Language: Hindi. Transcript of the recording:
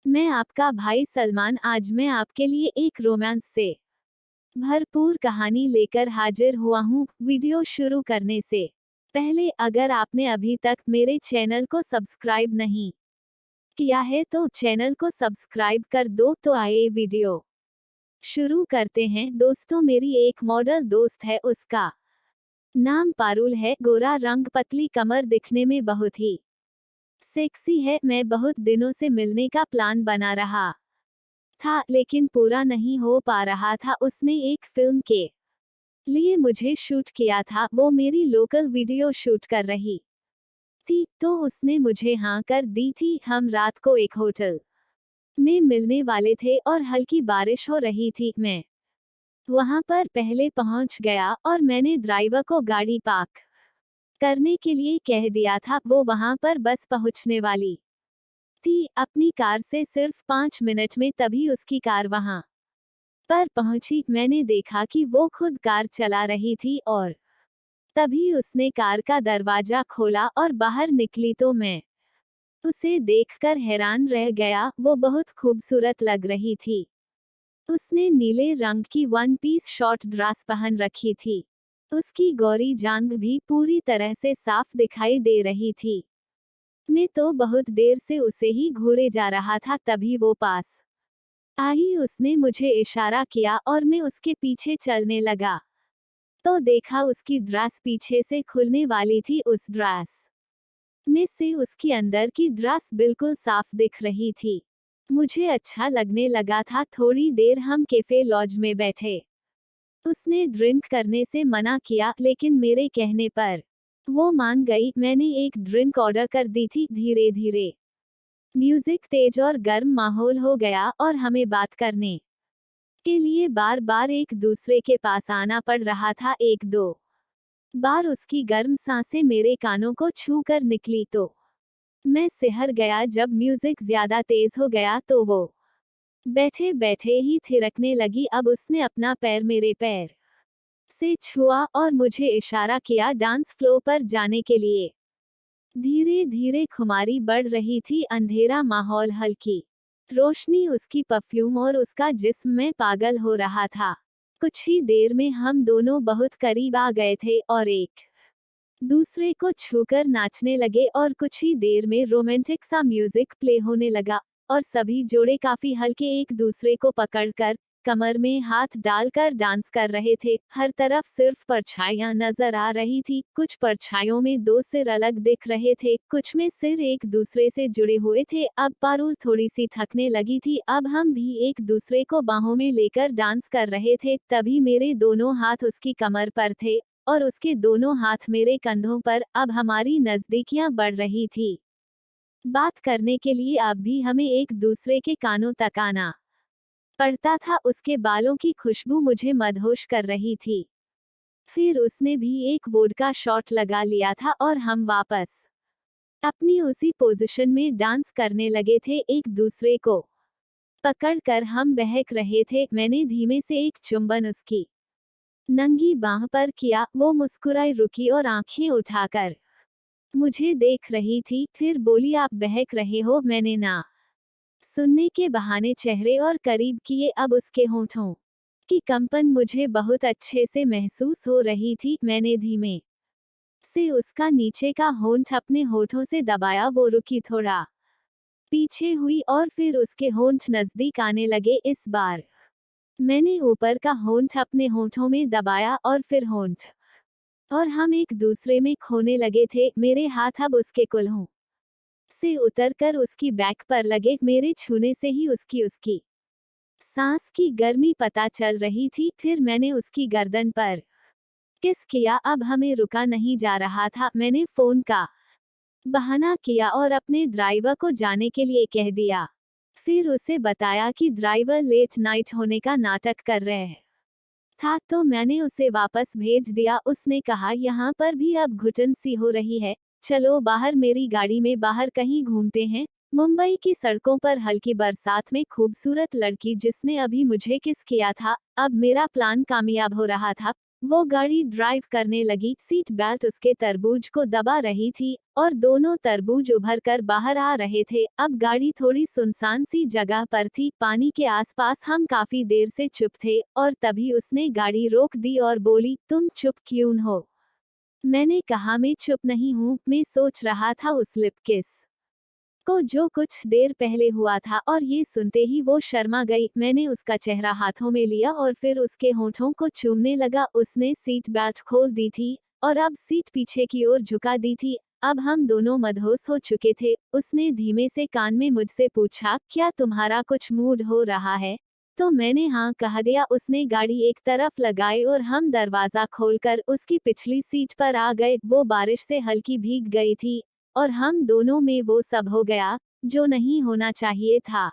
मैं आपका भाई सलमान आज मैं आपके लिए एक रोमांस से भरपूर कहानी लेकर हाजिर हुआ हूँ। वीडियो शुरू करने से पहले अगर आपने अभी तक मेरे चैनल को सब्सक्राइब नहीं किया है तो चैनल को सब्सक्राइब कर दो। तो आइए वीडियो शुरू करते हैं। दोस्तों, मेरी एक मॉडल दोस्त है, उसका नाम पारुल है। गोरा रंग, पतली कमर, दिखने में बहुत ही सेक्सी है। मैं बहुत दिनों से मिलने का प्लान बना रहा था लेकिन पूरा नहीं हो पा रहा था। उसने एक फिल्म के लिए मुझे शूट किया था, वो मेरी लोकल वीडियो शूट कर रही थी, तो उसने मुझे हाँ कर दी थी। हम रात को एक होटल में मिलने वाले थे और हल्की बारिश हो रही थी। मैं वहां पर पहले पहुंच गया और मैंने ड्राइवर को गाड़ी पार्क करने के लिए कह दिया था। वो वहां पर बस पहुंचने वाली थी अपनी कार से सिर्फ 5 मिनट में। तभी उसकी कार वहां पर पहुंची। मैंने देखा कि वो खुद कार चला रही थी और तभी उसने कार का दरवाजा खोला और बाहर निकली तो मैं उसे देखकर हैरान रह गया। वो बहुत खूबसूरत लग रही थी। उसने नीले रंग की वन पीस शॉर्ट ड्रेस पहन रखी थी। उसकी गौरी जांघ भी पूरी तरह से साफ दिखाई दे रही थी। मैं तो बहुत देर से उसे ही घूरे जा रहा था। तभी वो पास आई, उसने मुझे इशारा किया और मैं उसके पीछे चलने लगा तो देखा उसकी ड्रेस पीछे से खुलने वाली थी। उस ड्रेस में से उसकी अंदर की ड्रेस बिल्कुल साफ दिख रही थी। मुझे अच्छा लगने लगा था। थोड़ी देर हम कैफे लॉज में बैठे। उसने ड्रिंक करने से मना किया लेकिन मेरे कहने पर वो मान गई। मैंने एक ड्रिंक ऑर्डर कर दी थी। धीरे धीरे म्यूजिक तेज और गर्म माहौल हो गया और हमें बात करने के लिए बार बार एक दूसरे के पास आना पड़ रहा था। एक दो बार उसकी गर्म सांसें मेरे कानों को छू कर निकली तो मैं सिहर गया। जब म्यूजिक ज्यादा तेज हो गया तो वो बैठे बैठे ही थिरकने लगी। अब उसने अपना पैर मेरे पैर से छुआ और मुझे इशारा किया डांस फ्लोर पर जाने के लिए। धीरे धीरे खुमारी बढ़ रही थी। अंधेरा माहौल, हल्की रोशनी, उसकी परफ्यूम और उसका जिस्म में पागल हो रहा था। कुछ ही देर में हम दोनों बहुत करीब आ गए थे और एक दूसरे को छूकर नाचने लगे और कुछ ही देर में रोमांटिक सा म्यूजिक प्ले होने लगा और सभी जोड़े काफी हल्के एक दूसरे को पकड़कर कमर में हाथ डालकर डांस कर रहे थे। हर तरफ सिर्फ परछाइयां नजर आ रही थी। कुछ परछाइयों में दो सिर अलग दिख रहे थे, कुछ में सिर एक दूसरे से जुड़े हुए थे। अब पारुल थोड़ी सी थकने लगी थी। अब हम भी एक दूसरे को बाहों में लेकर डांस कर रहे थे। तभी मेरे दोनों हाथ उसकी कमर पर थे और उसके दोनों हाथ मेरे कंधों पर। अब हमारी नजदीकियां बढ़ रही थी। बात करने के लिए अब भी हमें एक दूसरे के कानों तक आना पड़ता था। उसके बालों की खुशबू मुझे मदहोश कर रही थी। फिर उसने भी एक वोडका शॉट लगा लिया था और हम वापस अपनी उसी पोजीशन में डांस करने लगे थे, एक दूसरे को पकड़कर हम बहक रहे थे। मैंने धीमे से एक चुंबन उसकी नंगी बाह पर किया। वो मुस्कुराई, रुकी और आंखें उठाकर मुझे देख रही थी। फिर बोली, आप बहक रहे हो? मैंने ना सुनने के बहाने चेहरे और करीब किए। अब उसके होठों की कंपन मुझे बहुत अच्छे से महसूस हो रही थी। मैंने धीमे से उसका नीचे का होंठ अपने होठों से दबाया। वो रुकी, थोड़ा पीछे हुई और फिर उसके होंठ नजदीक आने लगे। इस बार मैंने ऊपर का होंठ अपने होठों में दबाया और फिर होंठ, और हम एक दूसरे में खोने लगे थे। मेरे हाथ अब उसके कुल्हों से उतरकर उसकी बैक पर लगे। मेरे छूने से ही उसकी उसकी सांस की गर्मी पता चल रही थी। फिर मैंने उसकी गर्दन पर किस किया। अब हमें रुका नहीं जा रहा था। मैंने फोन का बहाना किया और अपने ड्राइवर को जाने के लिए कह दिया। फिर उसे बताया कि ड्राइवर लेट नाइट होने का नाटक कर रहे था, तो मैंने उसे वापस भेज दिया। उसने कहा, यहाँ पर भी अब घुटन सी हो रही है, चलो बाहर मेरी गाड़ी में बाहर कहीं घूमते हैं। मुंबई की सड़कों पर हल्की बरसात में खूबसूरत लड़की जिसने अभी मुझे किस किया था, अब मेरा प्लान कामयाब हो रहा था। वो गाड़ी ड्राइव करने लगी, सीट बेल्ट उसके तरबूज को दबा रही थी और दोनों तरबूज उभर कर बाहर आ रहे थे। अब गाड़ी थोड़ी सुनसान सी जगह पर थी, पानी के आसपास। हम काफी देर से चुप थे और तभी उसने गाड़ी रोक दी और बोली, तुम चुप क्यों हो? मैंने कहा, मैं चुप नहीं हूँ, मैं सोच रहा था उस लिप किस को जो कुछ देर पहले हुआ था। और ये सुनते ही वो शर्मा गई। मैंने उसका चेहरा हाथों में लिया और फिर उसके होठों को चूमने लगा। उसने सीट बेल्ट खोल दी थी और अब सीट पीछे की ओर झुका दी थी। अब हम दोनों मदहोश हो चुके थे। उसने धीमे से कान में मुझसे पूछा, क्या तुम्हारा कुछ मूड हो रहा है? तो मैंने हाँ कह दिया। उसने गाड़ी एक तरफ लगाई और हम दरवाजा खोलकर उसकी पिछली सीट पर आ गए। वो बारिश से हल्की भीग गई थी और हम दोनों में वो सब हो गया जो नहीं होना चाहिए था।